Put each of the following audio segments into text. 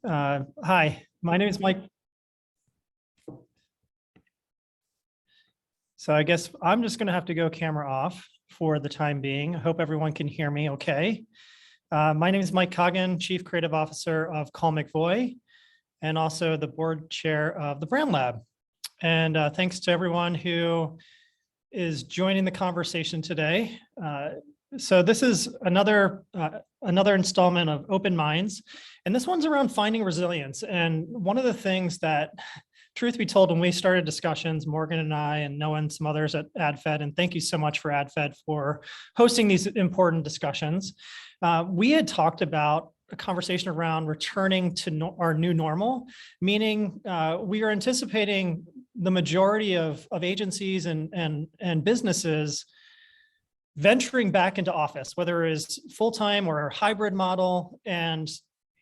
Hi, my name is Mike. So I guess I'm just going to have to go camera off for the time being. I hope everyone can hear me okay. My name is Mike Coggin, Chief Creative Officer of Call McVoy, and also the board chair of the Brand Lab. And thanks to everyone who is joining the conversation today. So this is another installment of Open Minds, and this one's around finding resilience. And one of the things that, truth be told, when we started discussions, Morgan and I and Noah and some others at AdFed, and thank you so much for AdFed for hosting these important discussions, we had talked about a conversation around returning to our new normal, meaning we are anticipating the majority of agencies and businesses venturing back into office, whether it is full-time or a hybrid model. And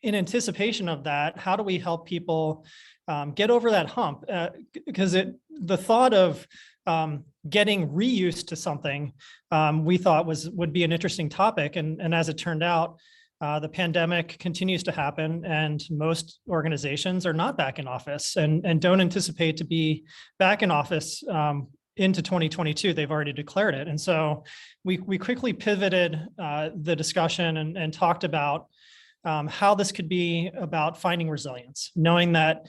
in anticipation of that, how do we help people get over that hump? Because the thought of getting reused to something we thought would be an interesting topic. And as it turned out, the pandemic continues to happen, and most organizations are not back in office and don't anticipate to be back in office into 2022. They've already declared it. And so we quickly pivoted the discussion and talked about how this could be about finding resilience, knowing that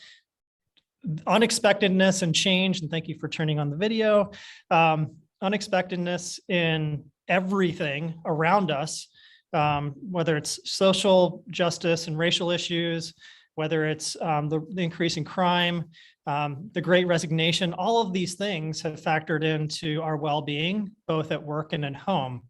unexpectedness and change, and thank you for turning on the video, unexpectedness in everything around us, whether it's social justice and racial issues, whether it's the increase in crime, the Great Resignation, all of these things have factored into our well-being, both at work and at home.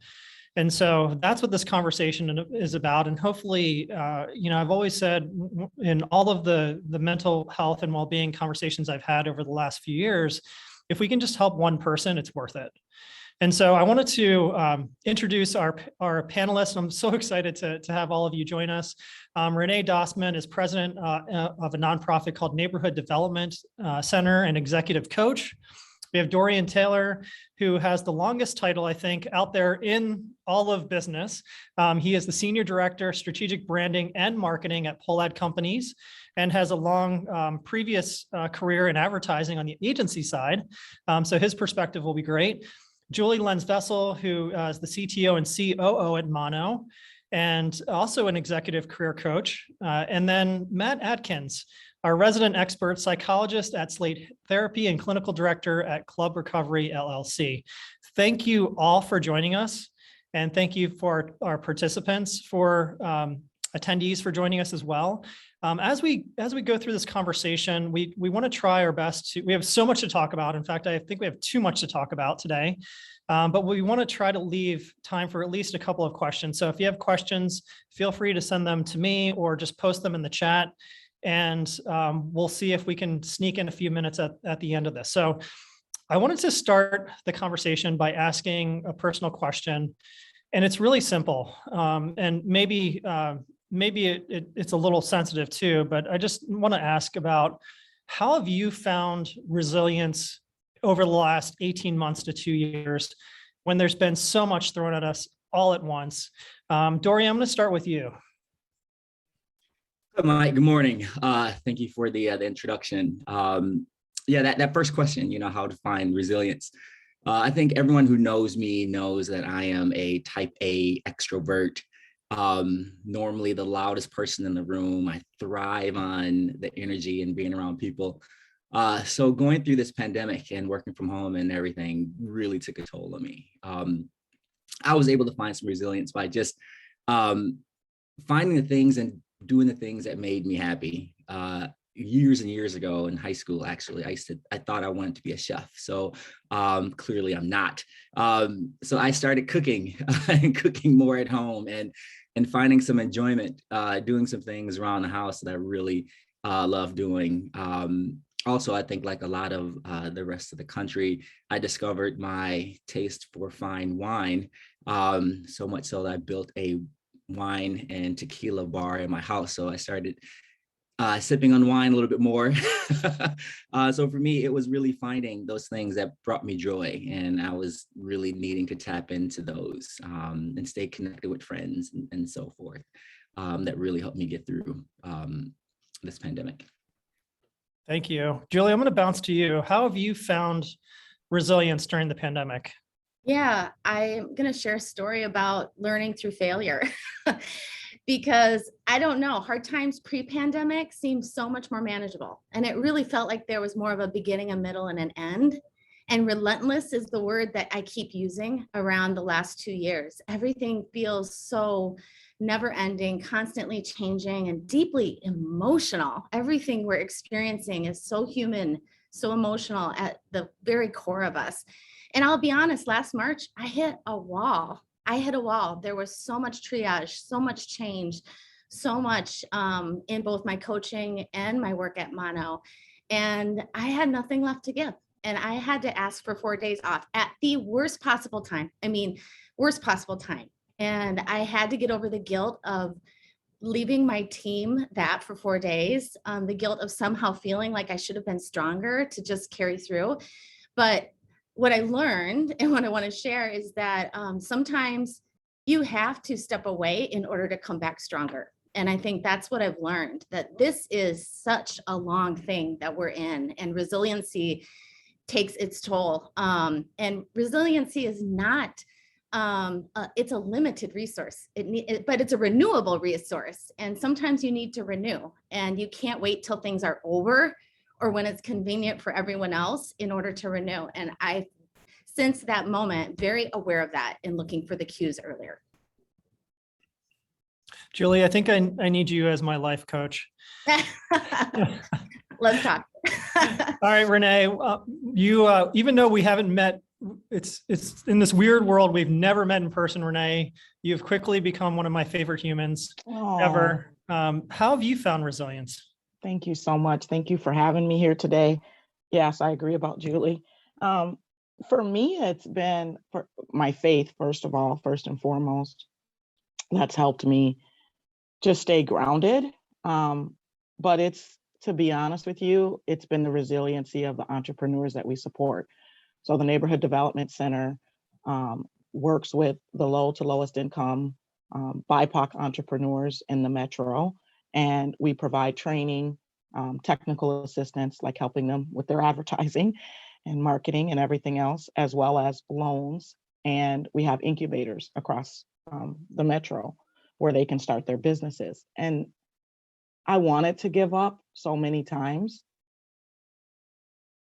And so that's what this conversation is about. And hopefully, I've always said in all of the mental health and well-being conversations I've had over the last few years, if we can just help one person, it's worth it. And so I wanted to introduce our panelists. I'm so excited to have all of you join us. Renee Dossman is president of a nonprofit called Neighborhood Development Center and executive coach. We have Dorian Taylor, who has the longest title, I think, out there in all of business. He is the Senior Director, Strategic Branding and Marketing at Pollad Companies, and has a long previous career in advertising on the agency side. So his perspective will be great. Julie Lenz-Vessel, who is the CTO and COO at Mono, and also an executive career coach. And then Matt Atkins, our resident expert psychologist at Slate Therapy and clinical director at Club Recovery LLC. Thank you all for joining us. And thank you for our participants, for attendees for joining us as well. As we go through this conversation, we want to try our best we have so much to talk about. In fact, I think we have too much to talk about today, but we want to try to leave time for at least a couple of questions. So if you have questions, feel free to send them to me or just post them in the chat. And we'll see if we can sneak in a few minutes at the end of this. So I wanted to start the conversation by asking a personal question, and it's really simple. And maybe it's a little sensitive too, but I just want to ask about how have you found resilience over the last 18 months to 2 years when there's been so much thrown at us all at once? Dorian, I'm going to start with you. Hi, Mike. Good morning. Thank you for the introduction. That first question, how to find resilience. I think everyone who knows me knows that I am a type A extrovert. Normally the loudest person in the room. I thrive on the energy and being around people. So going through this pandemic and working from home and everything really took a toll on me. I was able to find some resilience by just finding the things and doing the things that made me happy. Years and years ago in high school, actually, I thought I wanted to be a chef. So clearly I'm not. So I started cooking and cooking more at home and finding some enjoyment, doing some things around the house that I really love doing. Also, I think like a lot of the rest of the country, I discovered my taste for fine wine, so much so that I built a wine and tequila bar in my house. So I started sipping on wine a little bit more. So for me, it was really finding those things that brought me joy. And I was really needing to tap into those and stay connected with friends and so forth. That really helped me get through this pandemic. Thank you. Julie, I'm going to bounce to you. How have you found resilience during the pandemic? Yeah, I'm going to share a story about learning through failure because I don't know, hard times pre-pandemic seemed so much more manageable. And it really felt like there was more of a beginning, a middle, and an end. And relentless is the word that I keep using around the last 2 years. Everything feels so never ending, constantly changing, and deeply emotional. Everything we're experiencing is so human, so emotional at the very core of us. And I'll be honest, last March, I hit a wall. There was so much triage, so much change, so much in both my coaching and my work at Mono. And I had nothing left to give. And I had to ask for 4 days off at the worst possible time. Worst possible time. And I had to get over the guilt of leaving my team that for 4 days, the guilt of somehow feeling like I should have been stronger to just carry through. But what I learned and what I want to share is that sometimes you have to step away in order to come back stronger. And I think that's what I've learned, that this is such a long thing that we're in, and resiliency takes its toll. And resiliency is not, it's a limited resource, but it's a renewable resource. And sometimes you need to renew, and you can't wait till things are over or when it's convenient for everyone else in order to renew. And I, since that moment, very aware of that and looking for the cues earlier. Julie, I think I need you as my life coach. Let's talk. All right, Renee, you even though we haven't met, it's in this weird world, we've never met in person, Renee. You've quickly become one of my favorite humans ever. How have you found resilience? Thank you so much. Thank you for having me here today. Yes, I agree about Julie. For me, it's been for my faith, first of all, first and foremost. That's helped me just stay grounded. But it's, to be honest with you, it's been the resiliency of the entrepreneurs that we support. So the Neighborhood Development Center works with the low to lowest income BIPOC entrepreneurs in the metro, and we provide training, technical assistance, like helping them with their advertising and marketing and everything else, as well as loans. And we have incubators across the metro where they can start their businesses. And I wanted to give up so many times,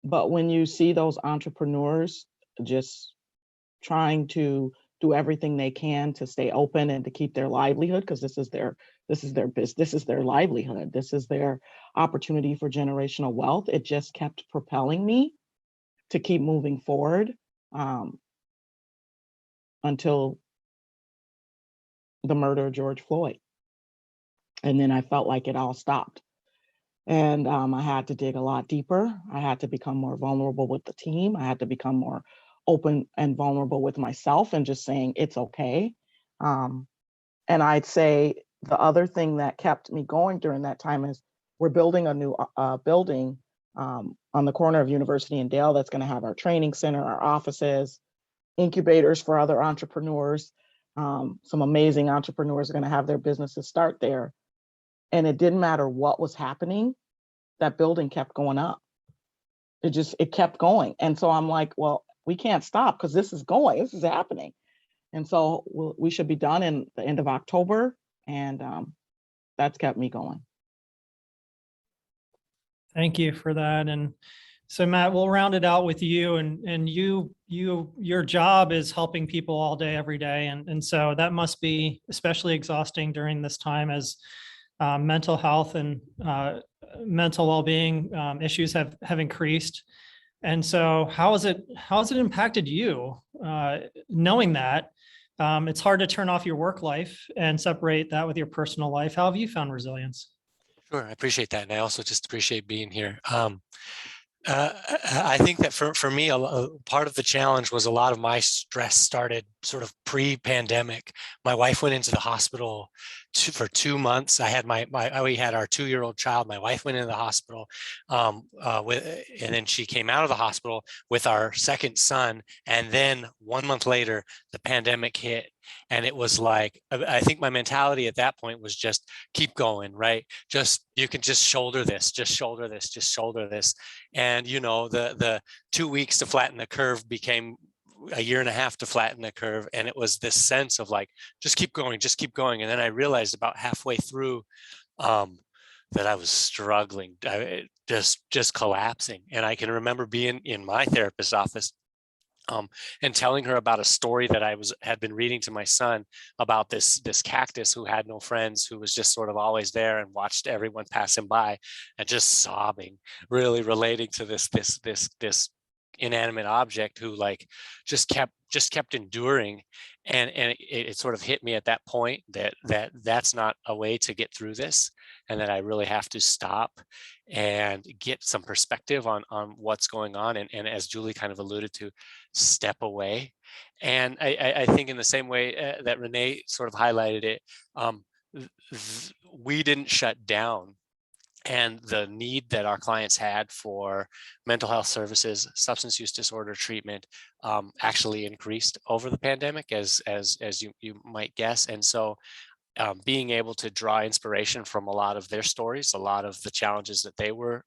but when you see those entrepreneurs just trying to do everything they can to stay open and to keep their livelihood, because this is their business, this is their livelihood, this is their opportunity for generational wealth, it just kept propelling me to keep moving forward until the murder of George Floyd. And then I felt like it all stopped. And I had to dig a lot deeper. I had to become more vulnerable with the team. I had to become more open and vulnerable with myself and just saying it's okay. And I'd say the other thing that kept me going during that time is we're building a new building on the corner of University and Dale that's going to have our training center, our offices, incubators for other entrepreneurs. Some amazing entrepreneurs are going to have their businesses start there. And it didn't matter what was happening, that building kept going up. It kept going. And so I'm like, well, we can't stop because this is happening. And so we should be done in the end of October. And that's kept me going. Thank you for that. And so Matt, we'll round it out with you, and your job is helping people all day, every day. And so that must be especially exhausting during this time as mental health and mental well-being issues have increased. And so how has it impacted you knowing that it's hard to turn off your work life and separate that with your personal life? How have you found resilience? Sure, I appreciate that. And I also just appreciate being here. I think that for me, a part of the challenge was a lot of my stress started sort of pre-pandemic. My wife went into the hospital for 2 months. We had our 2-year-old child. My wife went into the hospital, and then she came out of the hospital with our second son. And then 1 month later, the pandemic hit. And it was like, I think my mentality at that point was just keep going, right? You can just shoulder this, just shoulder this, just shoulder this. And, the 2 weeks to flatten the curve became a year and a half to flatten the curve. And it was this sense of like, just keep going, just keep going. And then I realized about halfway through that I was struggling, just collapsing. And I can remember being in my therapist's office and telling her about a story that I had been reading to my son about this cactus who had no friends, who was just sort of always there and watched everyone pass him by, and just sobbing, really relating to this inanimate object who like just kept enduring. And it sort of hit me at that point that's not a way to get through this, and that I really have to stop and get some perspective on what's going on, and as Julie kind of alluded to, step away. And I think in the same way that Renee sort of highlighted it, we didn't shut down. And the need that our clients had for mental health services, substance use disorder treatment, actually increased over the pandemic, as you might guess. And so being able to draw inspiration from a lot of their stories, a lot of the challenges that they were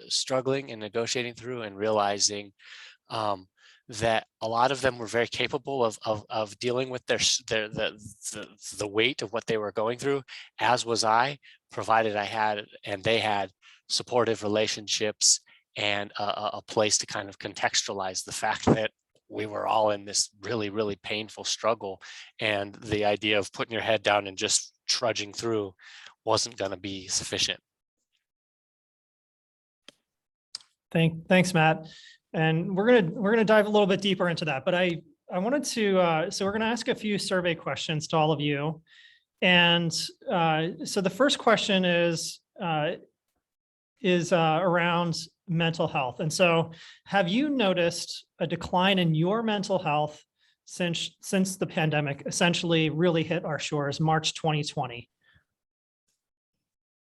struggling and negotiating through, and realizing that a lot of them were very capable of dealing with the weight of what they were going through, as was I, provided I had and they had supportive relationships and a place to kind of contextualize the fact that we were all in this really, really painful struggle, and the idea of putting your head down and just trudging through wasn't going to be sufficient. Thanks, Matt. And we're gonna dive a little bit deeper into that. But I wanted to so we're gonna ask a few survey questions to all of you. And so the first question is around mental health. And so, have you noticed a decline in your mental health since the pandemic essentially really hit our shores, March 2020?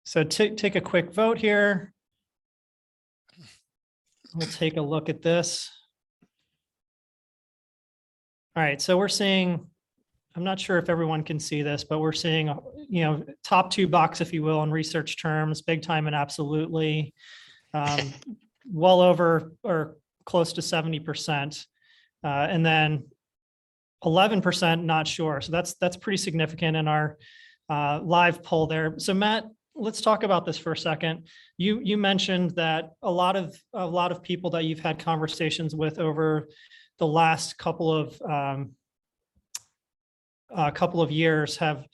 So take a quick vote here. We'll take a look at this. All right, so we're seeing, I'm not sure if everyone can see this, but we're seeing, top 2 box, if you will, in research terms, big time and absolutely, well over or close to 70%. And then 11% not sure. So that's pretty significant in our live poll there. So Matt, let's talk about this for a second. You mentioned that a lot of people that you've had conversations with over the last couple of years have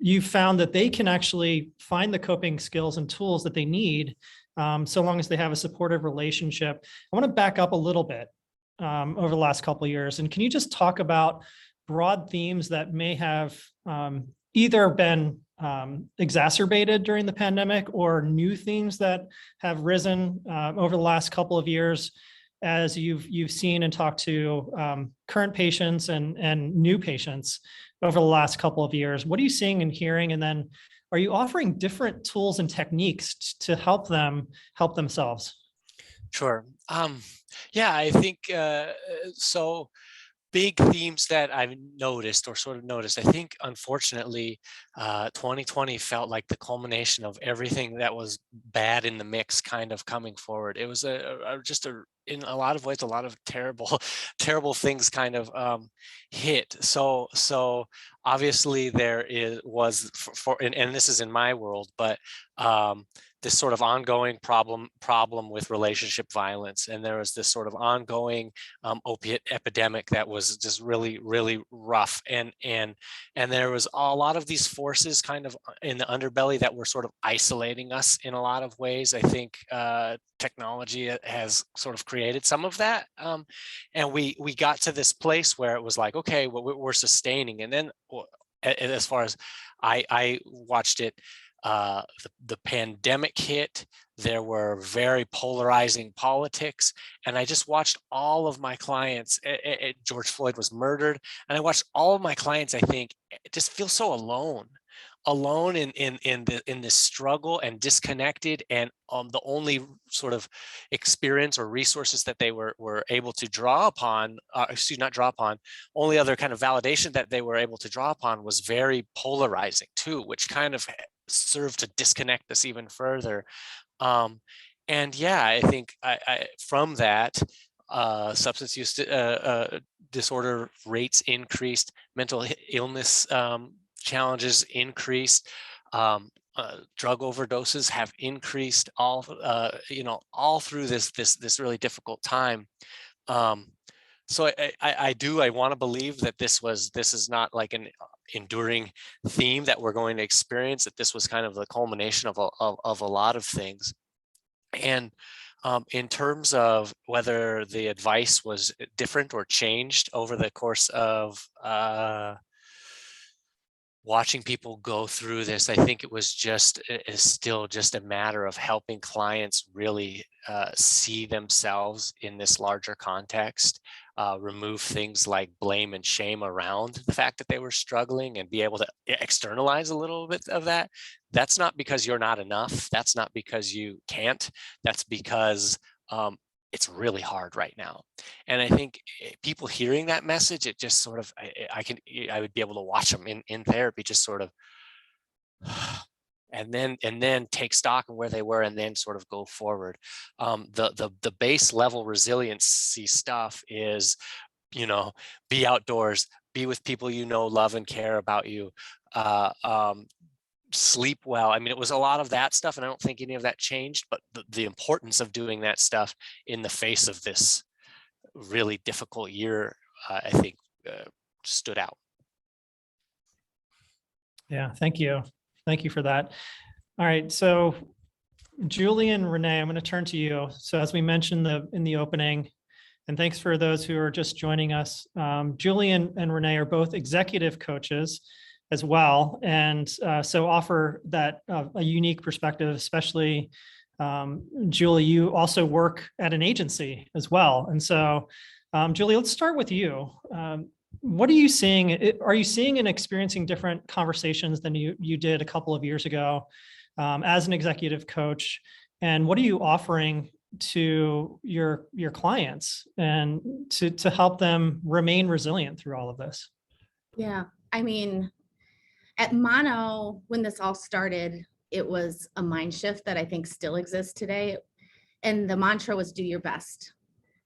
you found that they can actually find the coping skills and tools that they need, so long as they have a supportive relationship. I want to back up a little bit over the last couple of years, and can you just talk about broad themes that may have either been exacerbated during the pandemic, or new themes that have risen over the last couple of years as you've seen and talked to current patients and new patients over the last couple of years? What are you seeing and hearing? And then are you offering different tools and techniques to help them help themselves? Sure. Yeah, I think so. Big themes that I've noticed, I think, unfortunately, 2020 felt like the culmination of everything that was bad in the mix kind of coming forward. It was in a lot of ways, a lot of terrible things kind of hit. So obviously there was and this is in my world, but this sort of ongoing problem with relationship violence, and there was this sort of ongoing opiate epidemic that was just really, really rough, and there was a lot of these forces kind of in the underbelly that were sort of isolating us in a lot of ways. I think technology has sort of created some of that, and we got to this place where it was like, okay, well, we're sustaining, and then as far as I watched it, the pandemic hit. There were very polarizing politics, and I just watched all of my clients. George Floyd was murdered, and I watched all of my clients, I think, just feel so alone in this struggle, and disconnected, and the only sort of experience or resources that they were able to draw upon, not draw upon, only other kind of validation that they were able to draw upon was very polarizing too, which kind of served to disconnect us even further. And yeah, I think from that, substance use disorder rates increased, mental illness challenges increased, drug overdoses have increased, all all through this really difficult time. So I want to believe that this is not like an enduring theme that we're going to experience, that this was kind of the culmination of a lot of things. And in terms of whether the advice was different or changed over the course of watching people go through this, I think it was still just a matter of helping clients really see themselves in this larger context, remove things like blame and shame around the fact that they were struggling, and be able to externalize a little bit of that. That's not because you're not enough. That's not because you can't. That's because it's really hard right now. And I think people hearing that message, it just sort of, I would be able to watch them in therapy, just sort of, and then take stock of where they were, and then sort of go forward. The base level resiliency stuff is, be outdoors, be with people love and care about you, sleep well. I mean, it was a lot of that stuff, and I don't think any of that changed, but the importance of doing that stuff in the face of this really difficult year, I think stood out. Yeah, thank you. Thank you for that. All right, so Julie and Renee, I'm going to turn to you. So as we mentioned in the opening, and thanks for those who are just joining us, Julie and Renee are both executive coaches as well, and so offer that a unique perspective, especially Julie, you also work at an agency as well. And so Julie, let's start with you. What are you seeing? Are you seeing and experiencing different conversations than you did a couple of years ago as an executive coach? And what are you offering to your clients and to help them remain resilient through all of this? Yeah, I mean, at Mono, when this all started, it was a mind shift that I think still exists today. And the mantra was do your best.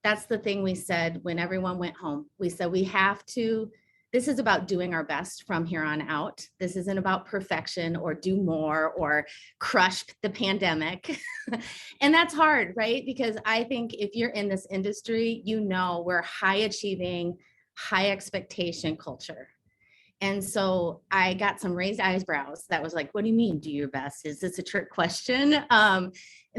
That's the thing we said when everyone went home. We said this is about doing our best from here on out. This isn't about perfection or do more or crush the pandemic. And that's hard, right? Because I think if you're in this industry, we're high achieving, high expectation culture. And so I got some raised eyebrows. That was like, what do you mean do your best? Is this a trick question? And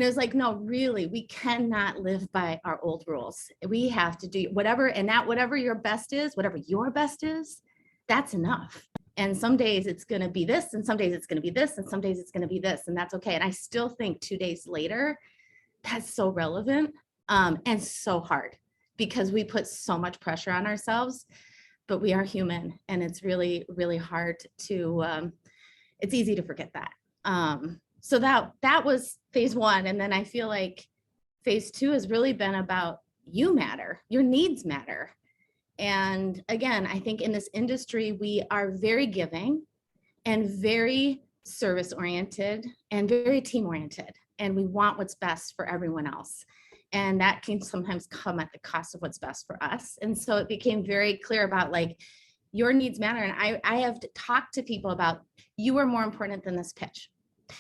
it was like, no, really, we cannot live by our old rules. We have to do whatever, and that whatever your best is, that's enough. And some days it's going to be this, and some days it's going to be this, and some days it's going to be this, and that's okay. And I still think 2 days later, that's so relevant and so hard, because we put so much pressure on ourselves. But we are human, and it's really, really hard to, it's easy to forget that. So that was phase one. And then I feel like phase two has really been about you matter, your needs matter. And again, I think in this industry, we are very giving and very service oriented and very team oriented. And we want what's best for everyone else. And that can sometimes come at the cost of what's best for us. And so it became very clear about like, your needs matter. And I have talked to people about, you are more important than this pitch.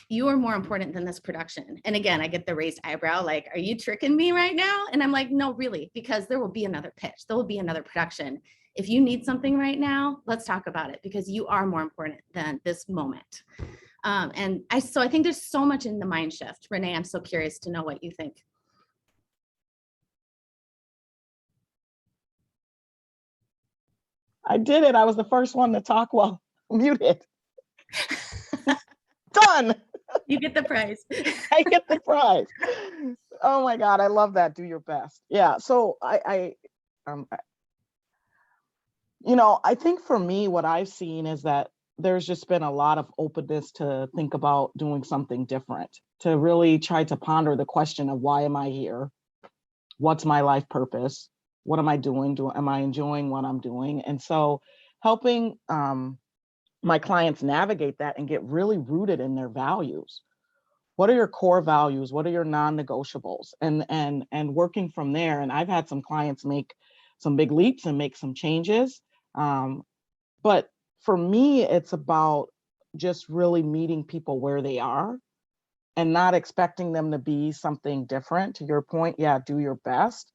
You are more important than this production. And again, I get the raised eyebrow, like, are you tricking me right now? And I'm like, no, really, because there will be another pitch. There will be another production. If you need something right now, let's talk about it, because you are more important than this moment. So I think there's so much in the mind shift. Renee, I'm so curious to know what you think. I did it. I was the first one to talk while muted. Done. You get the prize. I get the prize. Oh my God, I love that. Do your best. Yeah. So I think for me, what I've seen is that there's just been a lot of openness to think about doing something different, to really try to ponder the question of why am I here? What's my life purpose? What am I doing? Am I enjoying what I'm doing? And so helping my clients navigate that and get really rooted in their values. What are your core values? What are your non-negotiables? And working from there. And I've had some clients make some big leaps and make some changes. But for me, it's about just really meeting people where they are and not expecting them to be something different. To your point, yeah, do your best.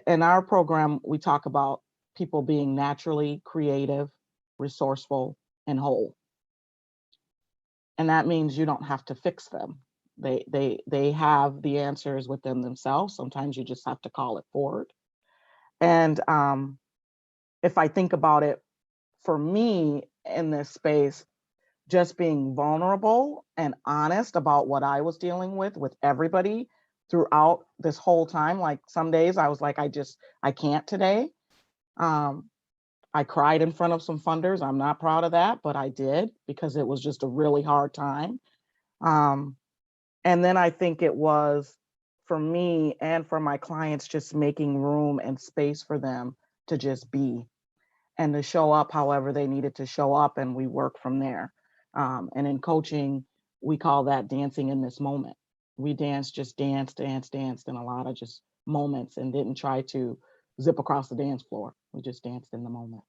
In our program, we talk about people being naturally creative, resourceful, and whole. And that means you don't have to fix them. They have the answers within themselves. Sometimes you just have to call it forward. And if I think about it, for me in this space, just being vulnerable and honest about what I was dealing with everybody throughout this whole time. Like some days I was like, I can't today. I cried in front of some funders. I'm not proud of that, but I did because it was just a really hard time. And then I think it was for me and for my clients, just making room and space for them to just be and to show up however they needed to show up. And we work from there. And in coaching, we call that dancing in this moment. We danced in a lot of just moments and didn't try to zip across the dance floor. We just danced in the moment.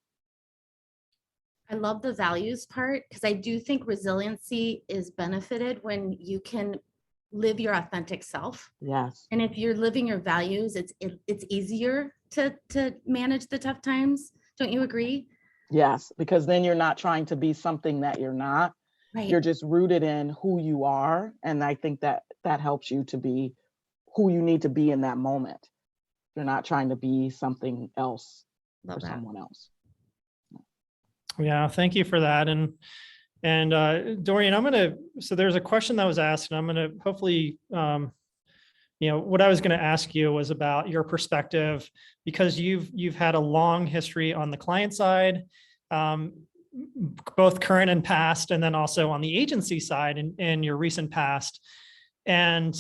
I love the values part because I do think resiliency is benefited when you can live your authentic self. Yes. And if you're living your values, it's easier to manage the tough times. Don't you agree? Yes, because then you're not trying to be something that you're not. Right. You're just rooted in who you are. And I think that helps you to be who you need to be in that moment. You're not trying to be something else for someone else. Yeah, thank you for that. And Dorian, so there's a question that was asked, and I'm gonna hopefully, what I was gonna ask you was about your perspective, because you've had a long history on the client side, both current and past, and then also on the agency side in your recent past. And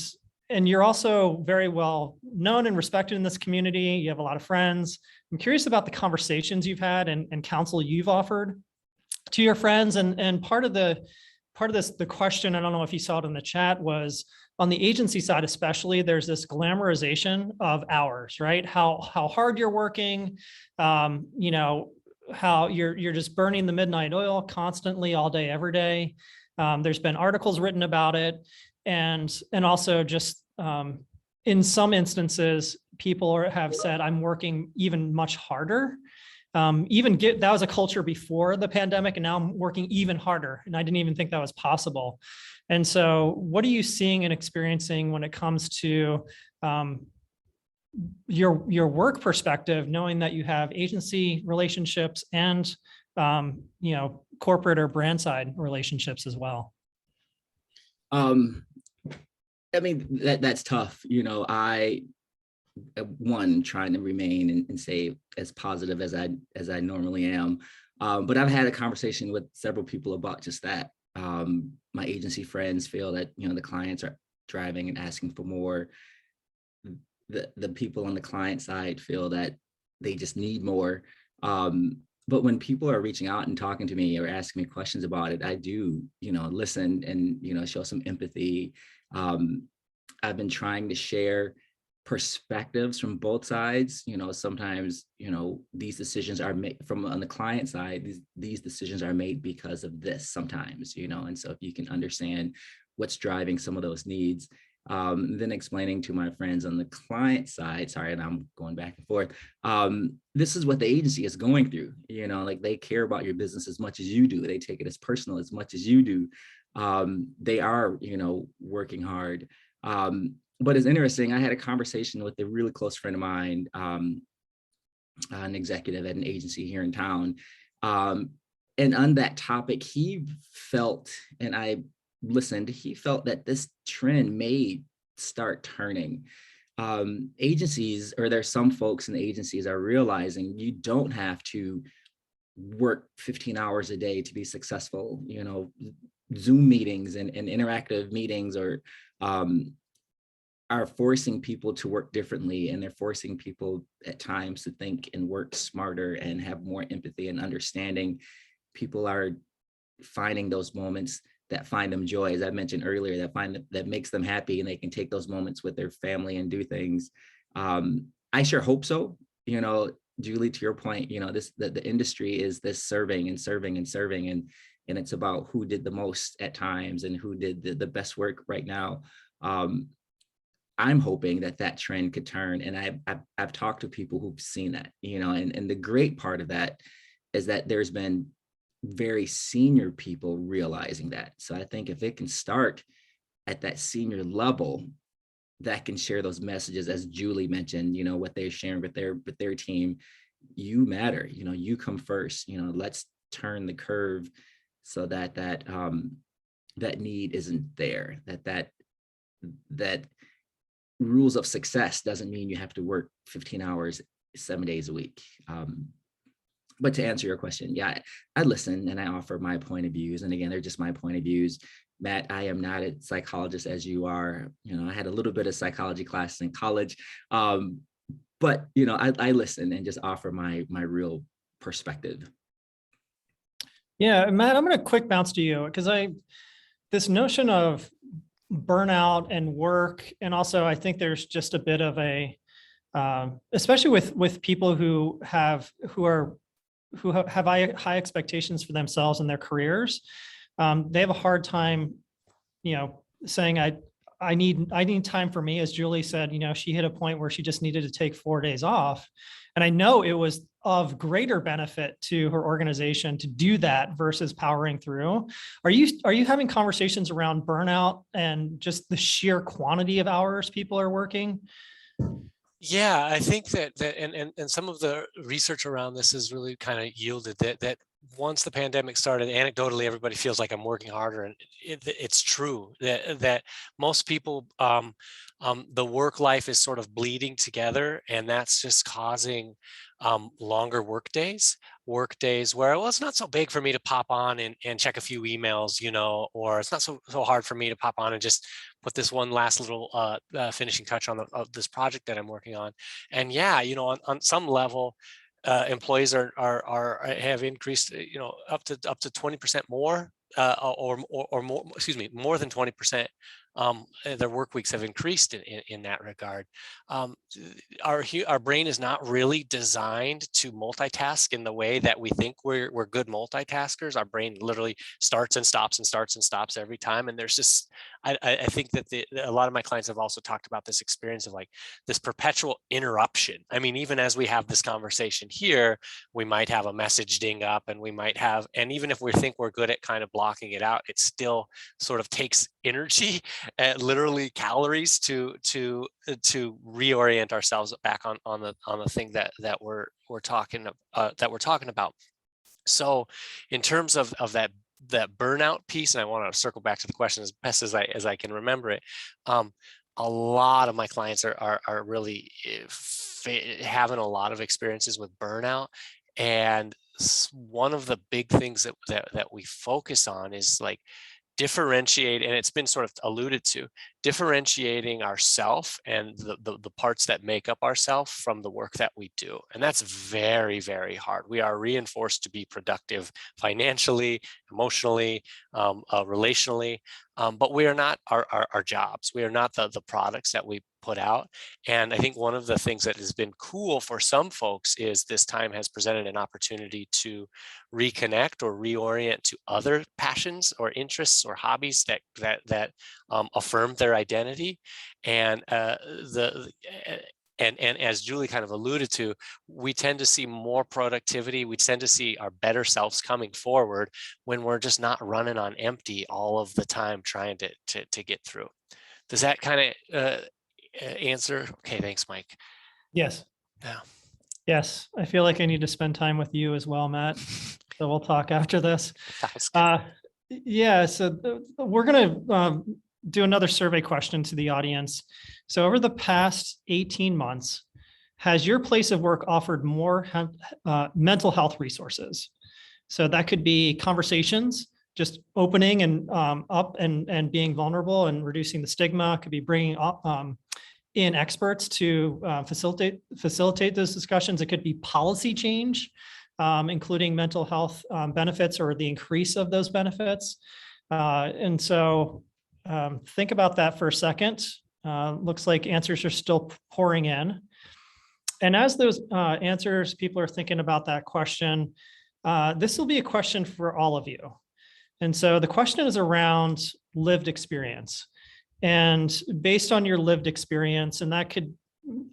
you're also very well known and respected in this community. You have a lot of friends. I'm curious about the conversations you've had and counsel you've offered to your friends. And part of the question, I don't know if you saw it in the chat, was on the agency side, especially, there's this glamorization of hours, right? How hard you're working, how you're just burning the midnight oil constantly all day, every day. There's been articles written about it. And also just in some instances, people have said, I'm working even much harder. That was a culture before the pandemic, and now I'm working even harder. And I didn't even think that was possible. And so what are you seeing and experiencing when it comes to your work perspective, knowing that you have agency relationships and corporate or brand side relationships as well? I mean, that's tough. I trying to remain and stay as positive as I normally am. But I've had a conversation with several people about just that. My agency friends feel that, the clients are driving and asking for more. The people on the client side feel that they just need more. But when people are reaching out and talking to me or asking me questions about it, I do, listen and, show some empathy. I've been trying to share perspectives from both sides. Sometimes, these decisions are made on the client side, these decisions are made because of this sometimes, and so if you can understand what's driving some of those needs, then explaining to my friends on the client side, sorry, and I'm going back and forth, this is what the agency is going through, like they care about your business as much as you do. They take it as personal as much as you do. They are, working hard. But it's interesting, I had a conversation with a really close friend of mine, an executive at an agency here in town. and on that topic, he felt, and I listened, he felt that this trend may start turning. Agencies, or there's some folks in the agencies are realizing you don't have to work 15 hours a day to be successful. You know, Zoom meetings and interactive meetings are forcing people to work differently, and they're forcing people at times to think and work smarter and have more empathy and understanding. People are finding those moments that find them joy, as I mentioned earlier, that makes them happy, and they can take those moments with their family and do things. I sure hope so. You know, Julie, to your point, you know, the industry is this serving and serving and serving, and it's about who did the most at times and who did the best work right now. I'm hoping that trend could turn, and I've talked to people who've seen that, you know, and the great part of that is that there's been very senior people realizing that. So I think if it can start at that senior level, that can share those messages, as Julie mentioned, you know, what they're sharing with their team. You matter, you know, you come first, you know, let's turn the curve so that need isn't there, that rules of success doesn't mean you have to work 15 hours 7 days a week. But to answer your question, yeah, I listen and I offer my point of views. And again, they're just my point of views. Matt, I am not a psychologist as you are. You know, I had a little bit of psychology class in college, but you know, I listen and just offer my real perspective. Yeah, Matt, I'm going to quick bounce to you because this notion of burnout and work, and also I think there's just a bit of a, especially with people who have high expectations for themselves and their careers. They have a hard time, you know, saying I need time for me. As Julie said, you know, she hit a point where she just needed to take 4 days off. And I know it was of greater benefit to her organization to do that versus powering through. Are you having conversations around burnout and just the sheer quantity of hours people are working? Yeah, I think that and some of the research around this has really kind of yielded that once the pandemic started, anecdotally, everybody feels like I'm working harder, and it's true that most people, the work life is sort of bleeding together, and that's just causing longer work days where, well, it's not so big for me to pop on and check a few emails, you know, or it's not so hard for me to pop on and just put this one last little finishing touch on this project that I'm working on. And yeah, you know, on some level, employees have increased, you know, up to 20% more, or more, excuse me, more than 20%. Their work weeks have increased in that regard. Our brain is not really designed to multitask in the way that we think we're good multitaskers. Our brain literally starts and stops and starts and stops every time. And there's just, I think that a lot of my clients have also talked about this experience of like this perpetual interruption. I mean, even as we have this conversation here, we might have a message ding up, and we might have, and even if we think we're good at kind of blocking it out, it still sort of takes energy, literally calories to reorient ourselves back on the thing that we're talking about. So in terms of that burnout piece, and I want to circle back to the question as best as I can remember it, a lot of my clients are really having a lot of experiences with burnout. And one of the big things that we focus on is like differentiate, and it's been sort of alluded to, differentiating ourself and the parts that make up ourself from the work that we do. And that's very, very hard. We are reinforced to be productive financially, emotionally, relationally, but we are not our jobs. We are not the products that we put out. And I think one of the things that has been cool for some folks is this time has presented an opportunity to reconnect or reorient to other passions or interests or hobbies that affirm their identity. And and as Julie kind of alluded to, we tend to see more productivity. We tend to see our better selves coming forward when we're just not running on empty all of the time trying to get through. Does that kind of answer? Okay, thanks, Mike. Yes. Yeah. Yes, I feel like I need to spend time with you as well, Matt. So we'll talk after this. That was good. Yeah, so we're going to do another survey question to the audience. So over the past 18 months, has your place of work offered more mental health resources? So that could be conversations, just opening and up and being vulnerable and reducing the stigma. It could be bringing up in experts to facilitate those discussions. It could be policy change, including mental health benefits or the increase of those benefits. And so think about that for a second. Looks like answers are still pouring in. And as those answers, people are thinking about that question, this will be a question for all of you. And so the question is around lived experience. And based on your lived experience, and that could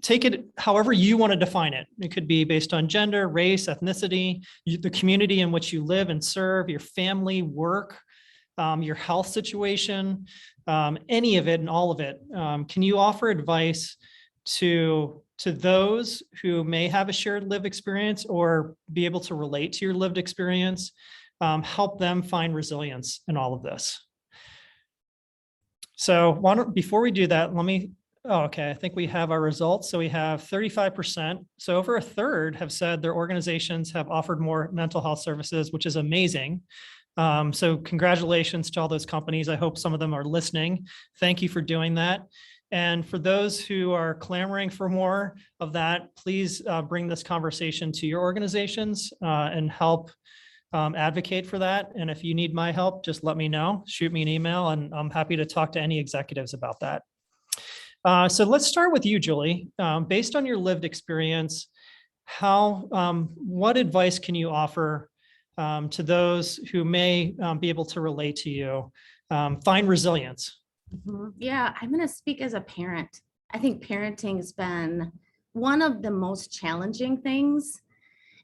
take it however you want to define it. It could be based on gender, race, ethnicity, the community in which you live and serve, your family, work, your health situation, any of it and all of it. Can you offer advice to those who may have a shared lived experience or be able to relate to your lived experience, help them find resilience in all of this? So before we do that, okay, I think we have our results. So we have 35%. So over a third have said their organizations have offered more mental health services, which is amazing. So congratulations to all those companies. I hope some of them are listening. Thank you for doing that. And for those who are clamoring for more of that, please bring this conversation to your organizations and help advocate for that. And if you need my help, just let me know, shoot me an email, and I'm happy to talk to any executives about that. So let's start with you, Julie. Based on your lived experience, what advice can you offer to those who may be able to relate to you, find resilience? Yeah, I'm going to speak as a parent. I think parenting has been one of the most challenging things.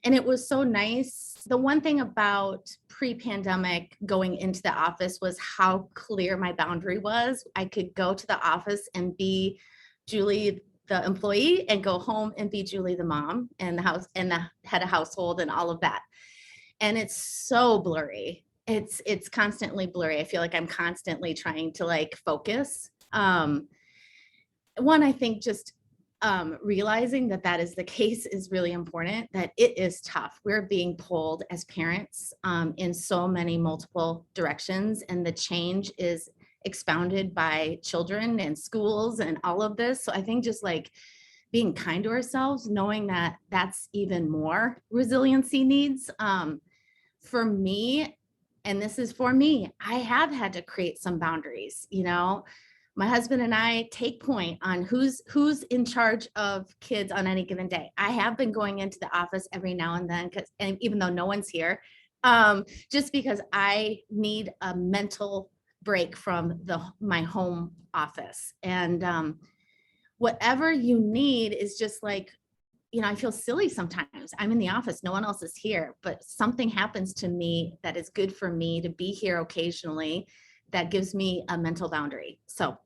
And it was so nice. The one thing about pre-pandemic going into the office was how clear my boundary was. I could go to the office and be Julie, the employee, and go home and be Julie, the mom, and the house and the head of household and all of that. And it's so blurry. It's constantly blurry. I feel like I'm constantly trying to focus. One, I think just realizing that is the case is really important, that it is tough. We're being pulled as parents in so many multiple directions, and the change is expounded by children and schools and all of this. So I think just being kind to ourselves, knowing that that's even more resiliency needs. For me, and this is for me, I have had to create some boundaries. My husband and I take point on who's in charge of kids on any given day. I have been going into the office every now and then, and even though no one's here, just because I need a mental break from my home office. And whatever you need is just I feel silly sometimes. I'm in the office, no one else is here, but something happens to me that is good for me to be here occasionally. That gives me a mental boundary. So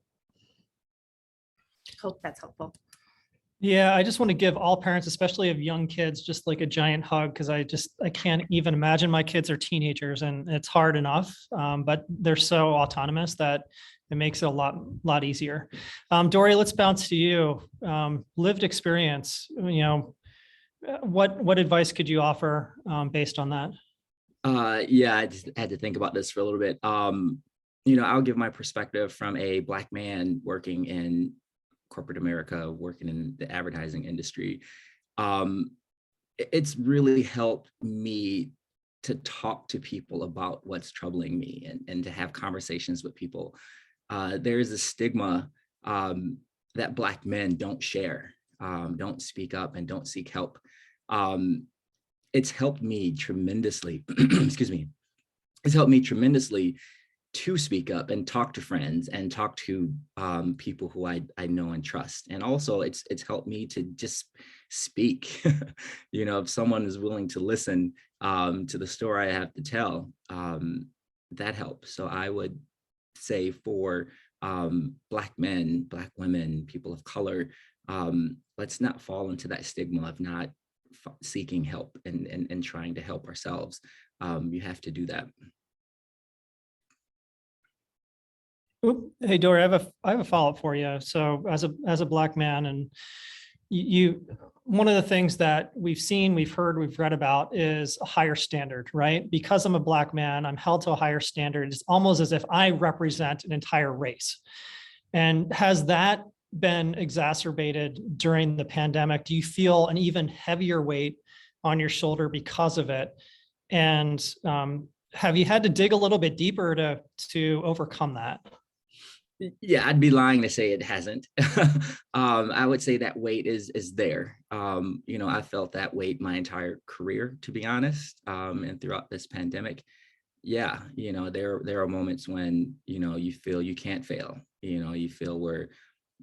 hope that's helpful. Yeah, I just want to give all parents, especially of young kids, just a giant hug, because I can't even imagine. My kids are teenagers and it's hard enough, but they're so autonomous that it makes it a lot easier. Dory, let's bounce to you. Lived experience, what advice could you offer based on that? Yeah, I just had to think about this for a little bit. I'll give my perspective from a Black man working in corporate America, working in the advertising industry. It's really helped me to talk to people about what's troubling me and to have conversations with people. There is a stigma that Black men don't share, don't speak up, and don't seek help. It's helped me tremendously, excuse me, it's helped me tremendously to speak up and talk to friends and talk to people who I know and trust. And also it's helped me to just speak. If someone is willing to listen to the story I have to tell, that helps. So I would say for Black men, Black women, people of color, let's not fall into that stigma of not seeking help and trying to help ourselves. you have to do that. Oop. Hey, Dory, I have a follow-up for you. So as a Black man, and one of the things that we've seen, we've heard, we've read about is a higher standard, right? Because I'm a Black man, I'm held to a higher standard. It's almost as if I represent an entire race. And has that been exacerbated during the pandemic? Do you feel an even heavier weight on your shoulder because of it? And have you had to dig a little bit deeper to overcome that? Yeah, I'd be lying to say it hasn't. I would say that weight is there. I felt that weight my entire career, to be honest, and throughout this pandemic. Yeah, there are moments when you feel you can't fail. You feel where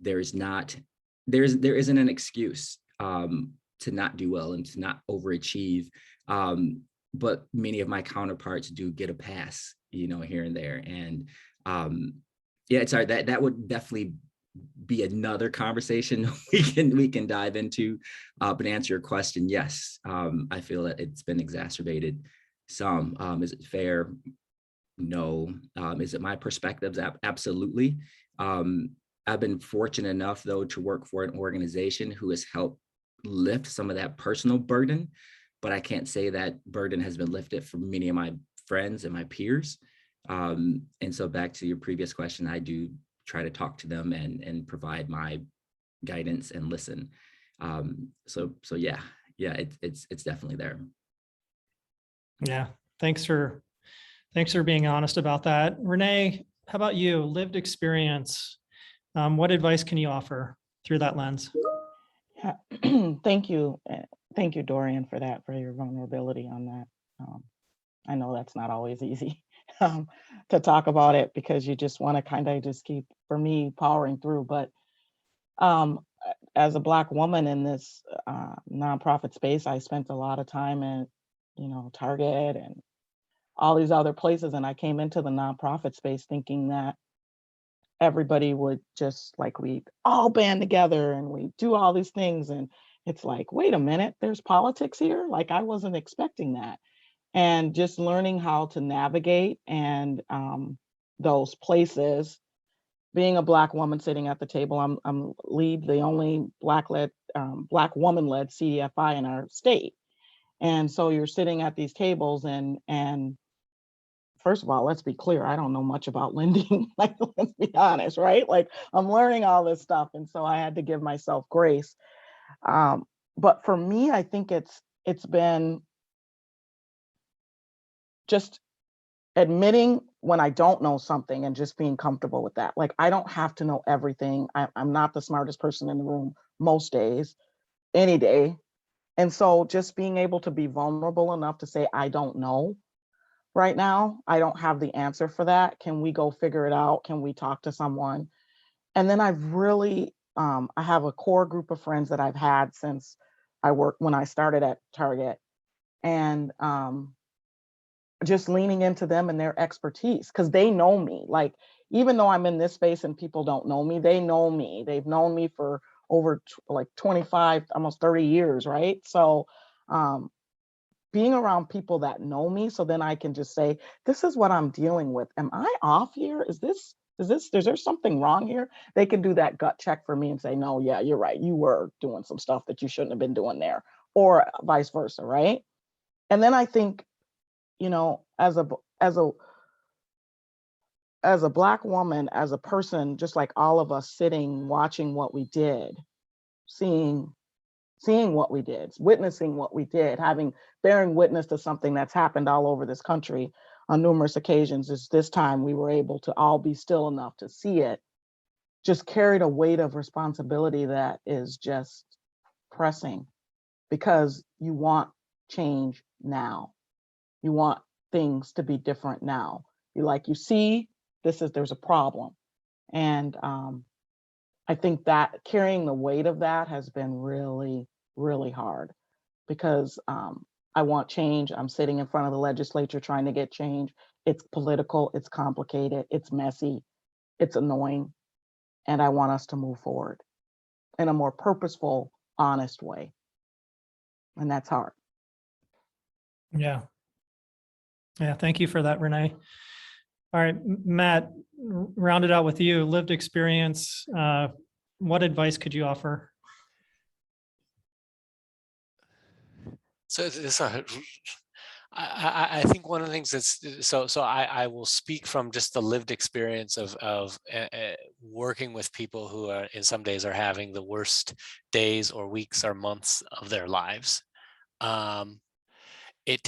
there isn't an excuse to not do well and to not overachieve. But many of my counterparts do get a pass, here and there, and yeah, sorry, that would definitely be another conversation we can dive into. But to answer your question, yes, I feel that it's been exacerbated some. Is it fair? No. Is it my perspectives? Absolutely. I've been fortunate enough, though, to work for an organization who has helped lift some of that personal burden, but I can't say that burden has been lifted for many of my friends and my peers. And so back to your previous question, I do try to talk to them and provide my guidance and listen. So yeah, it's definitely there. Yeah, thanks for being honest about that. Renee, how about you? Lived experience. What advice can you offer through that lens? Yeah. Thank you. Thank you, Dorian, for your vulnerability on that. I know that's not always easy to talk about it because you just want to kind of just keep, for me, powering through. But as a Black woman in this nonprofit space, I spent a lot of time at, Target and all these other places. And I came into the nonprofit space thinking that everybody would just we all band together and we do all these things. And it's like, wait a minute, there's politics here? I wasn't expecting that. And just learning how to navigate and those places. Being a Black woman sitting at the table, I'm the only Black woman-led CDFI in our state. And so you're sitting at these tables and first of all, let's be clear, I don't know much about lending. Let's be honest, right? I'm learning all this stuff. And so I had to give myself grace. But for me, I think it's been just admitting when I don't know something and just being comfortable with that. I don't have to know everything. I'm not the smartest person in the room most days, any day. And so just being able to be vulnerable enough to say, I don't know right now. I don't have the answer for that. Can we go figure it out? Can we talk to someone? And then I've really, I have a core group of friends that I've had since when I started at Target. And just leaning into them and their expertise because they know me. Even though I'm in this space and people don't know me, they know me. They've known me for over 25, almost 30 years, right? So being around people that know me, so then I can just say, this is what I'm dealing with. Am I off here? Is there something wrong here? They can do that gut check for me and say, no, yeah, you're right. You were doing some stuff that you shouldn't have been doing there, or vice versa, right? And then I think, as a Black woman, as a person, just like all of us sitting, watching what we did, seeing what we did, witnessing what we did, bearing witness to something that's happened all over this country on numerous occasions, is this time we were able to all be still enough to see it, just carried a weight of responsibility that is just pressing because you want change now. You want things to be different now. You see, there's a problem. And I think that carrying the weight of that has been really, really hard because I want change. I'm sitting in front of the legislature trying to get change. It's political, it's complicated, it's messy, it's annoying. And I want us to move forward in a more purposeful, honest way. And that's hard. Yeah. Yeah, thank you for that, Renee. All right, Matt, round it out with you, lived experience. What advice could you offer? So I think one of the things that's so I will speak from just the lived experience of working with people who are in some days are having the worst days or weeks or months of their lives. It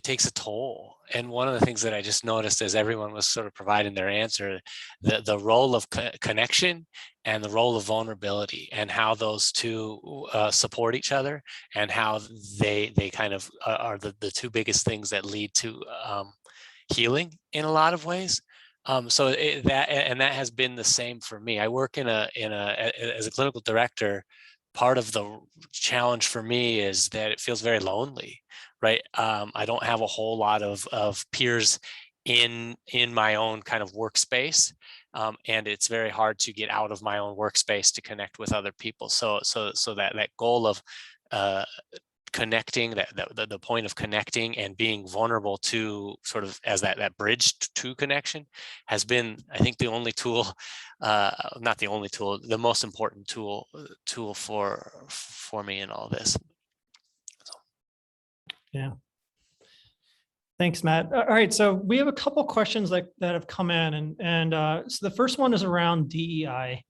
takes a toll. And one of the things that I just noticed as everyone was sort of providing their answer, the role of connection and the role of vulnerability, and how those two support each other, and how they kind of are the two biggest things that lead to healing in a lot of ways. That has been the same for me. I work as a clinical director. Part of the challenge for me is that it feels very lonely, right? I don't have a whole lot of peers in my own kind of workspace, and it's very hard to get out of my own workspace to connect with other people. So that goal of connecting, the point of connecting and being vulnerable to sort of as that bridge to connection has been, I think, the only tool, not the only tool, the most important tool for me in all this. Yeah. Thanks, Matt. All right, so we have a couple questions that have come in, and so the first one is around DEI,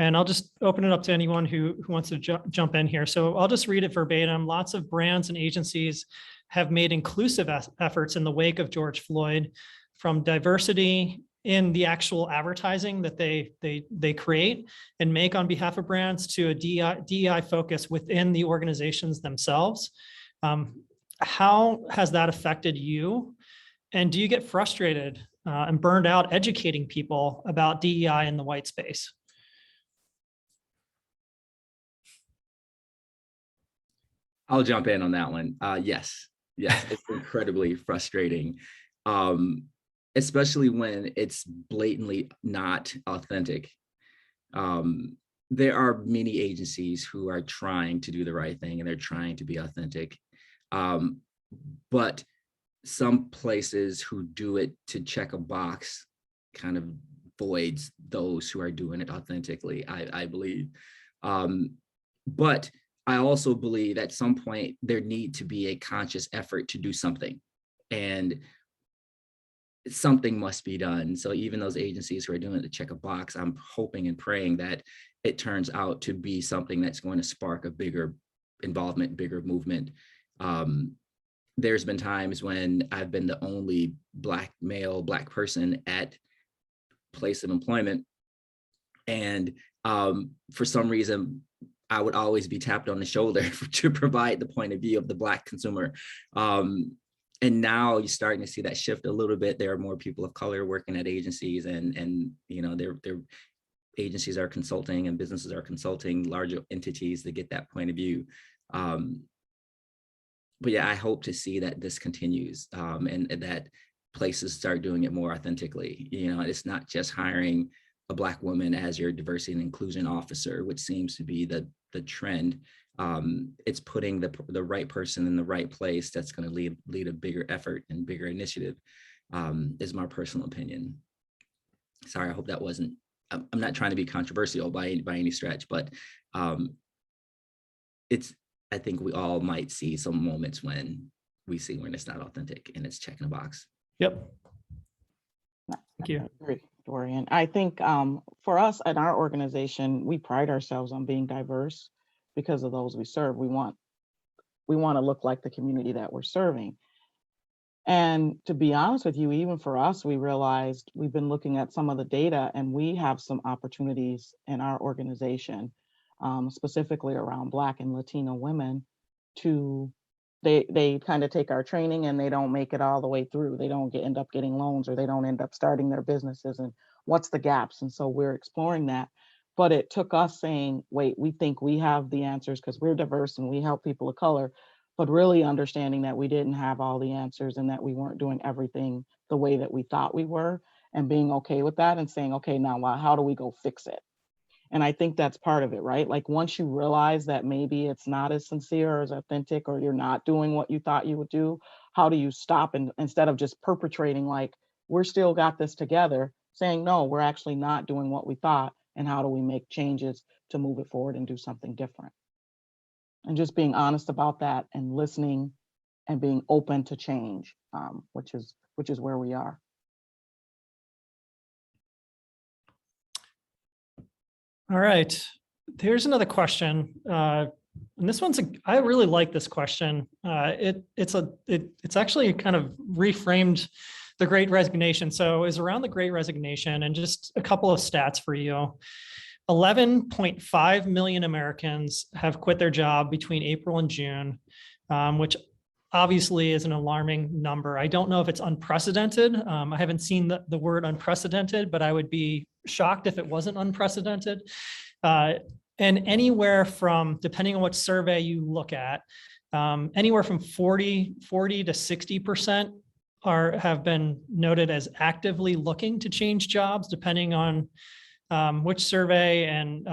and I'll just open it up to anyone who wants to jump in here. So I'll just read it verbatim. Lots of brands and agencies have made inclusive efforts in the wake of George Floyd, from diversity in the actual advertising that they create and make on behalf of brands, to a DEI focus within the organizations themselves. How has that affected you? And do you get frustrated and burned out educating people about DEI in the white space? I'll jump in on that one. Yes, it's incredibly frustrating, especially when it's blatantly not authentic. There are many agencies who are trying to do the right thing and they're trying to be authentic. But some places who do it to check a box kind of voids those who are doing it authentically, I believe. But I also believe at some point there need to be a conscious effort to do something, and something must be done. So even those agencies who are doing it to check a box, I'm hoping and praying that it turns out to be something that's going to spark a bigger involvement, bigger movement. There's been times when I've been the only Black person at place of employment. And for some reason, I would always be tapped on the shoulder to provide the point of view of the Black consumer. And now you're starting to see that shift a little bit. There are more people of color working at agencies, and you know, their agencies are consulting and businesses are consulting larger entities to get that point of view. But yeah, I hope to see that this continues, and that places start doing it more authentically. You know, it's not just hiring a Black woman as your diversity and inclusion officer, which seems to be the trend. It's putting the right person in the right place that's going to lead a bigger effort and bigger initiative, is my personal opinion. Sorry, I hope that wasn't, I'm not trying to be controversial by any stretch, but I think we all might see some moments when it's not authentic and it's checking a box. Yep. Thank you. I agree, Dorian. I think for us at our organization, we pride ourselves on being diverse because of those we serve. We want to look like the community that we're serving. And to be honest with you, even for us, we realized we've been looking at some of the data, and we have some opportunities in our organization, specifically around Black and Latino women, they kind of take our training and they don't make it all the way through. They don't end up getting loans, or they don't end up starting their businesses. And what's the gaps? And so we're exploring that. But it took us saying, wait, we think we have the answers because we're diverse and we help people of color, but really understanding that we didn't have all the answers and that we weren't doing everything the way that we thought we were, and being okay with that and saying, okay, now how do we go fix it? And I think that's part of it, right? Like once you realize that maybe it's not as sincere or as authentic, or you're not doing what you thought you would do, how do you stop, and instead of just perpetrating like we're still got this together, saying no, we're actually not doing what we thought, and how do we make changes to move it forward and do something different? And just being honest about that and listening and being open to change, which is where we are. All right, here's another question. And this one's, I really like this question. It's actually kind of reframed the Great Resignation. So it's around the Great Resignation, and just a couple of stats for you. 11.5 million Americans have quit their job between April and June, which obviously is an alarming number. I don't know if it's unprecedented. I haven't seen the word unprecedented, but I would be shocked if it wasn't unprecedented. And anywhere from, depending on what survey you look at, anywhere from 40 to 60% have been noted as actively looking to change jobs, depending on which survey and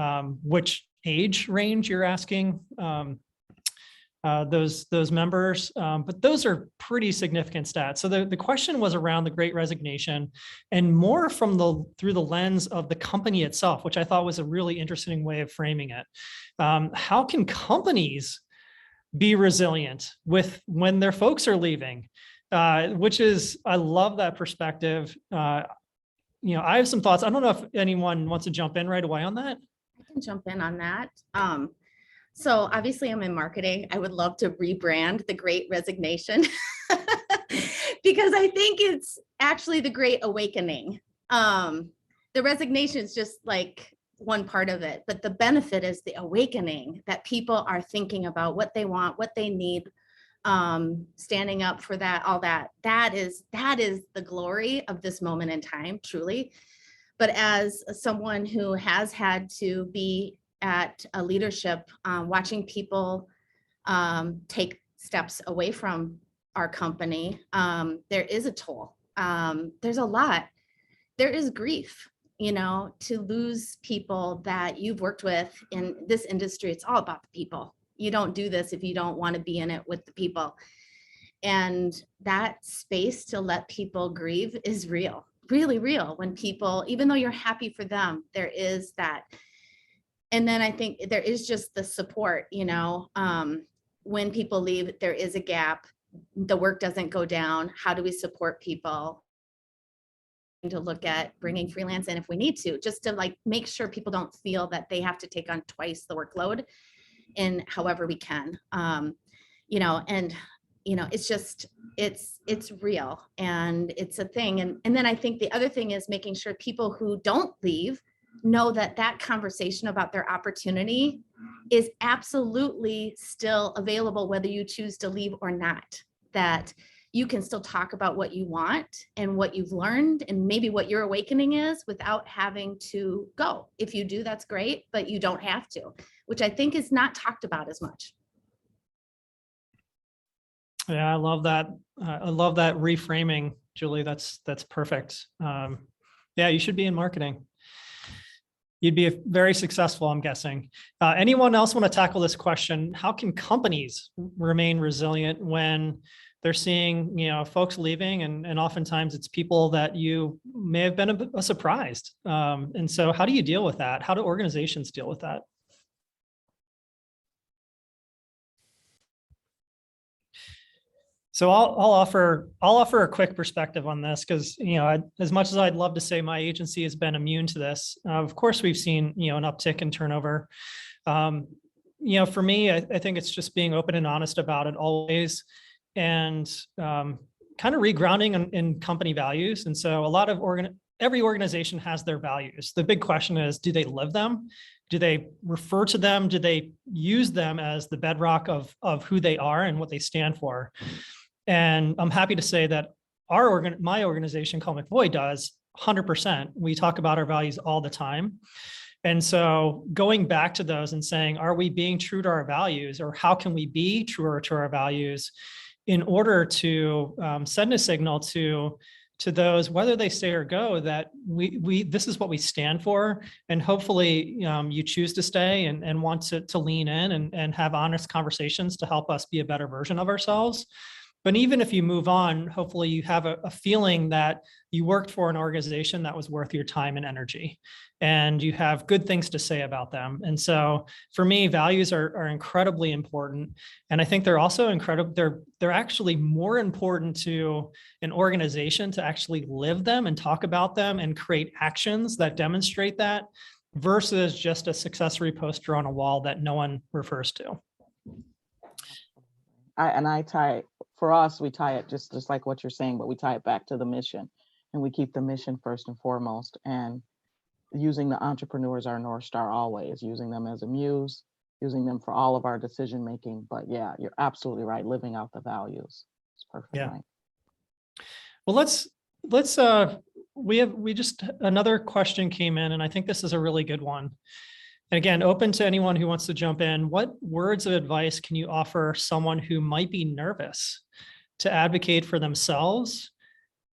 which age range you're asking those members. But those are pretty significant stats. So the question was around the Great Resignation, and more from through the lens of the company itself, which I thought was a really interesting way of framing it. How can companies be resilient when their folks are leaving? Which is, I love that perspective. I have some thoughts. I don't know if anyone wants to jump in right away on that. I can jump in on that. So obviously I'm in marketing. I would love to rebrand the Great Resignation because I think it's actually the Great Awakening. The resignation is just like one part of it, but the benefit is the awakening, that people are thinking about what they want, what they need, standing up for that, all that. That is the glory of this moment in time, truly. But as someone who has had to be at a leadership, watching people take steps away from our company, there is a toll. There's a lot. There is grief, to lose people that you've worked with in this industry. It's all about the people. You don't do this if you don't want to be in it with the people. And that space to let people grieve is real, really real. When people, even though you're happy for them, there is that. And then I think there is just the support, when people leave, there is a gap. The work doesn't go down. How do we support people? To look at bringing freelance in if we need to, just to make sure people don't feel that they have to take on twice the workload in however we can. It's just, it's real, and it's a thing. And then I think the other thing is making sure people who don't leave know that conversation about their opportunity is absolutely still available, whether you choose to leave or not, that you can still talk about what you want and what you've learned and maybe what your awakening is without having to go. If you do, that's great, but you don't have to, which I think is not talked about as much. Yeah, I love that. I love that reframing, Julie. That's perfect. Yeah, you should be in marketing. You'd be very successful, I'm guessing. Anyone else want to tackle this question? How can companies remain resilient when they're seeing, folks leaving, and oftentimes it's people that you may have been surprised. And so how do you deal with that? How do organizations deal with that? So I'll offer a quick perspective on this, because as much as I'd love to say my agency has been immune to this, of course we've seen an uptick in turnover. For me, I think it's just being open and honest about it always, and kind of regrounding in company values. And so every organization has their values. The big question is, do they live them? Do they refer to them? Do they use them as the bedrock of who they are and what they stand for? And I'm happy to say that my organization, Call McVoy, does 100%. We talk about our values all the time. And so going back to those and saying, are we being true to our values, or how can we be truer to our values in order to send a signal to those, whether they stay or go, that this is what we stand for, and hopefully you choose to stay and want to lean in and have honest conversations to help us be a better version of ourselves. But even if you move on, hopefully you have a feeling that you worked for an organization that was worth your time and energy, and you have good things to say about them. And so for me, values are incredibly important. And I think they're also incredible. They're actually more important to an organization to actually live them and talk about them and create actions that demonstrate that, versus just a successory poster on a wall that no one refers to. I tie it, for us, we tie it just like what you're saying, but we tie it back to the mission, and we keep the mission first and foremost, and using the entrepreneur as our North Star, always using them as a muse, using them for all of our decision making. But yeah, you're absolutely right. Living out the values. It's perfect. Yeah. Right. Well, we just, another question came in, and I think this is a really good one. And again, open to anyone who wants to jump in. What words of advice can you offer someone who might be nervous to advocate for themselves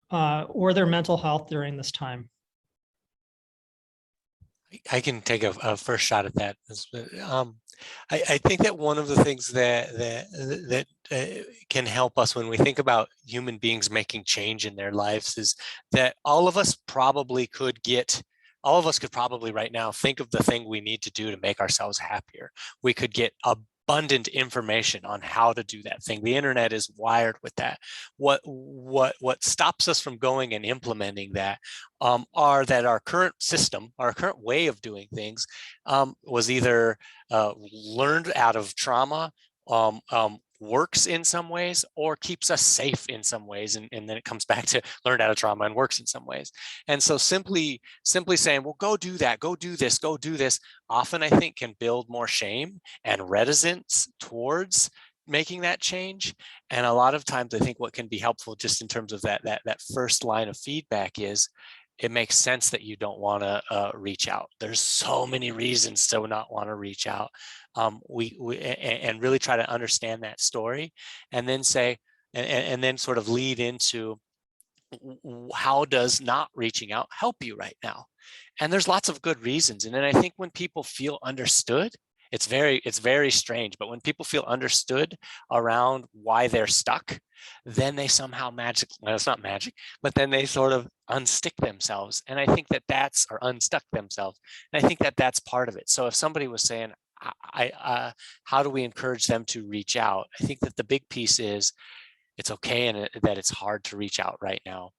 or their mental health during this time? I can take a first shot at that. I think that one of the things that can help us when we think about human beings making change in their lives is that all of us could probably right now think of the thing we need to do to make ourselves happier. We could get abundant information on how to do that thing. The internet is wired with that. What stops us from going and implementing that are that our current system, our current way of doing things was either learned out of trauma, works in some ways, or keeps us safe in some ways, and then it comes back to learned out of trauma and works in some ways. And so simply saying, well, go do that, go do this, often I think can build more shame and reticence towards making that change. And a lot of times I think what can be helpful just in terms of that first line of feedback is, it makes sense that you don't want to reach out. There's so many reasons to not want to reach out. And really try to understand that story, and then say, and then sort of lead into, how does not reaching out help you right now? And there's lots of good reasons. And then I think when people feel understood, it's very strange, but when people feel understood around why they're stuck, then they somehow well, it's not magic, but then they sort of unstick themselves. And I think or unstuck themselves. And I think that's part of it. So if somebody was saying, how do we encourage them to reach out? I think that the big piece is, it's okay and that it's hard to reach out right now.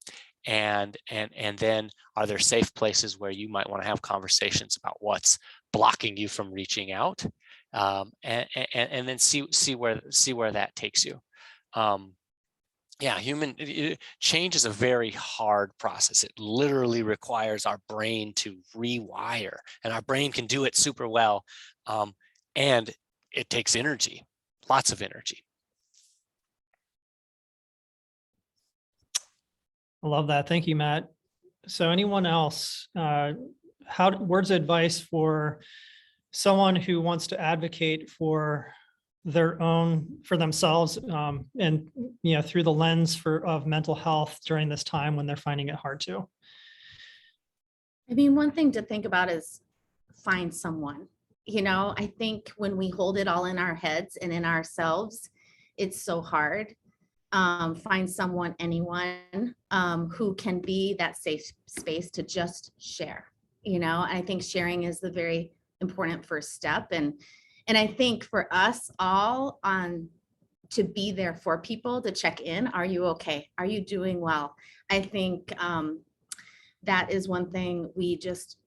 And then, are there safe places where you might want to have conversations about what's blocking you from reaching out, and then see where that takes you. Yeah, change is a very hard process. It literally requires our brain to rewire, and our brain can do it super well, and it takes energy, lots of energy. I love that. Thank you, Matt. So anyone else, words of advice for someone who wants to advocate for themselves, and through the lens of mental health during this time when they're finding it hard to? I mean, one thing to think about is find someone. I think when we hold it all in our heads and in ourselves, it's so hard. Find someone, anyone who can be that safe space to just share. I think sharing is the very important first step. And I think for us all to be there for people, to check in. Are you okay? Are you doing well? I think that is one thing we just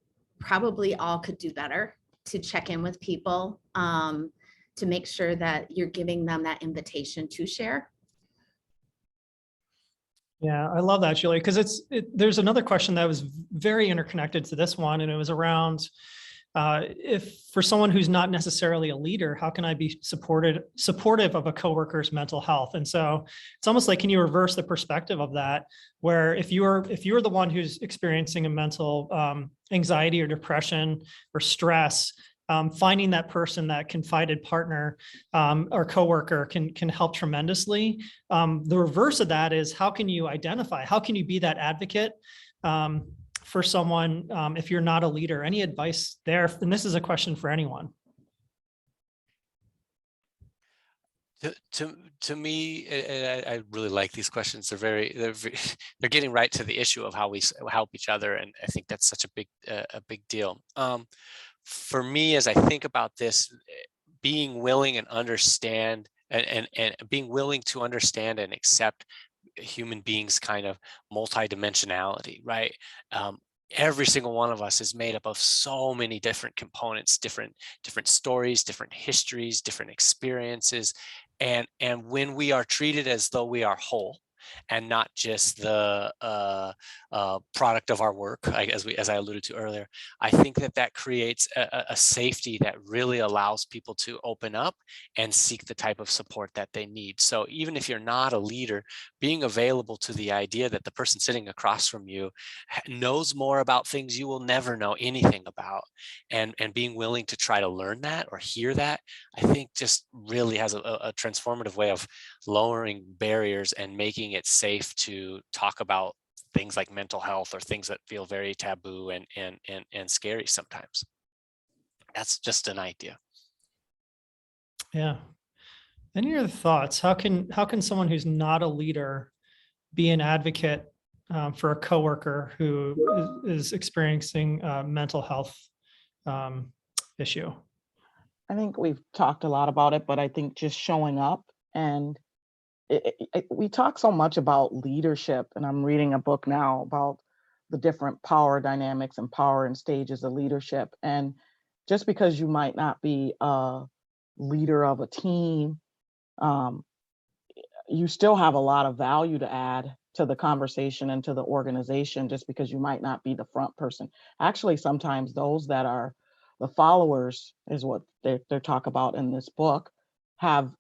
probably all could do better, to check in with people, to make sure that you're giving them that invitation to share. Yeah, I love that, Julie, because there's another question that was very interconnected to this one, and it was around if for someone who's not necessarily a leader, how can I be supportive of a coworker's mental health? And so it's almost like, can you reverse the perspective of that, where if you're the one who's experiencing a mental anxiety or depression or stress, finding that person, that confided partner or coworker can help tremendously. The reverse of that is, how can you be that advocate for someone if you're not a leader? Any advice there? And this is a question for anyone. To me, I really like these questions. They're getting right to the issue of how we help each other, and I think that's such a big deal. For me, as I think about this, being willing and understand and being willing to understand and accept human beings kind of multidimensionality, right? Every single one of us is made up of so many different components, different stories, different histories, different experiences, and when we are treated as though we are whole and not just the product of our work, as I alluded to earlier, I think that creates a safety that really allows people to open up and seek the type of support that they need. So even if you're not a leader, being available to the idea that the person sitting across from you knows more about things you will never know anything about, and being willing to try to learn that or hear that, I think just really has a transformative way of lowering barriers and making it safe to talk about things like mental health or things that feel very taboo and scary sometimes. That's just an idea. Yeah. Any other thoughts? How can someone who's not a leader be an advocate for a coworker who is experiencing a mental health issue? I think we've talked a lot about it, but I think just showing up and we talk so much about leadership, and I'm reading a book now about the different power dynamics and power and stages of leadership. And just because you might not be a leader of a team, um, you still have a lot of value to add to the conversation and to the organization just because you might not be the front person. Actually, sometimes those that are the followers is what they talk about in this book, have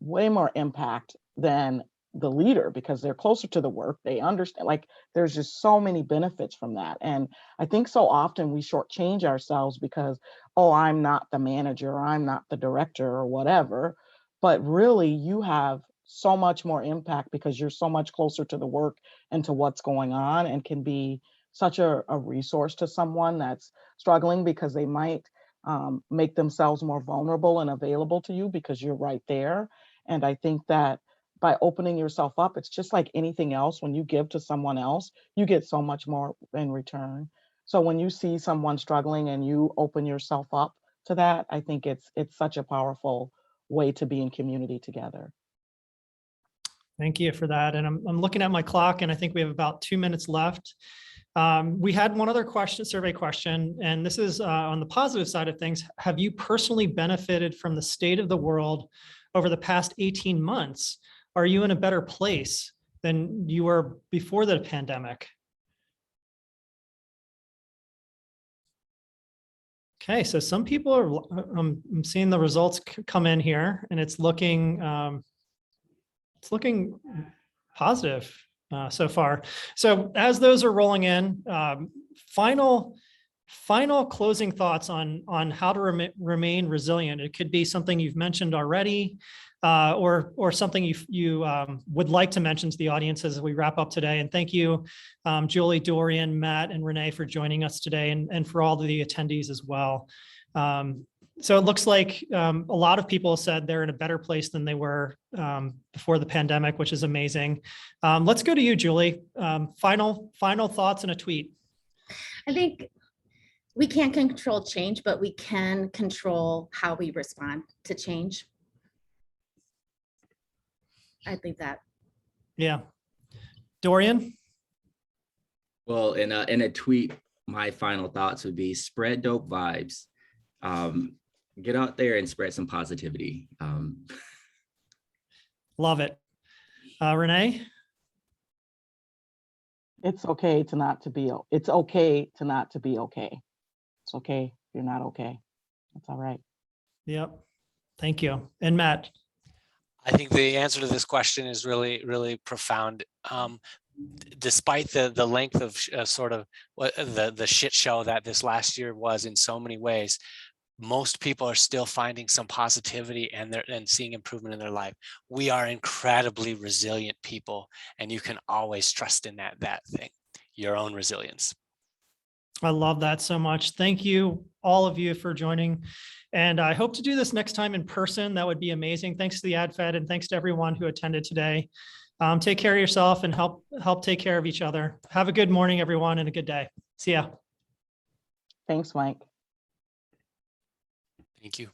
way more impact than the leader because they're closer to the work. They understand, like, there's just so many benefits from that. And I think so often we shortchange ourselves because, oh, I'm not the manager, or I'm not the director or whatever. But really, you have so much more impact because you're so much closer to the work and to what's going on, and can be such a resource to someone that's struggling because they might make themselves more vulnerable and available to you because you're right there. And I think that by opening yourself up, it's just like anything else. When you give to someone else, you get so much more in return. So when you see someone struggling and you open yourself up to that, I think it's such a powerful way to be in community together. Thank you for that. And I'm looking at my clock, and I think we have about 2 minutes left. We had one other survey question, and this is on the positive side of things. Have you personally benefited from the state of the world over the past 18 months? Are you in a better place than you were before the pandemic? Okay, so some people are, I'm seeing the results come in here, and it's looking positive so far. So as those are rolling in, final closing thoughts on how to remain resilient. It could be something you've mentioned already, or something you would like to mention to the audience as we wrap up today. And thank you, Julie, Dorian, Matt, and Renee for joining us today, and for all of the attendees as well. So it looks like a lot of people said they're in a better place than they were before the pandemic, which is amazing. Let's go to you, Julie. Final thoughts and a tweet. I think we can't control change, but we can control how we respond to change. I'd leave that. Yeah. Dorian? Well, in a tweet, my final thoughts would be spread dope vibes. Get out there and spread some positivity. Love it. Renee? It's okay to not to be okay. It's okay It's okay if you're not okay. That's all right. Yep. Thank you. And Matt? I think the answer to this question is really, really profound. Despite the length of sort of what the shit show that this last year was in so many ways, most people are still finding some positivity and seeing improvement in their life. We are incredibly resilient people, and you can always trust in that thing, your own resilience. I love that so much. Thank you, all of you, for joining. And I hope to do this next time in person. That would be amazing. Thanks to the AdFed and thanks to everyone who attended today. Take care of yourself and help take care of each other. Have a good morning, everyone, and a good day. See ya. Thanks, Mike. Thank you.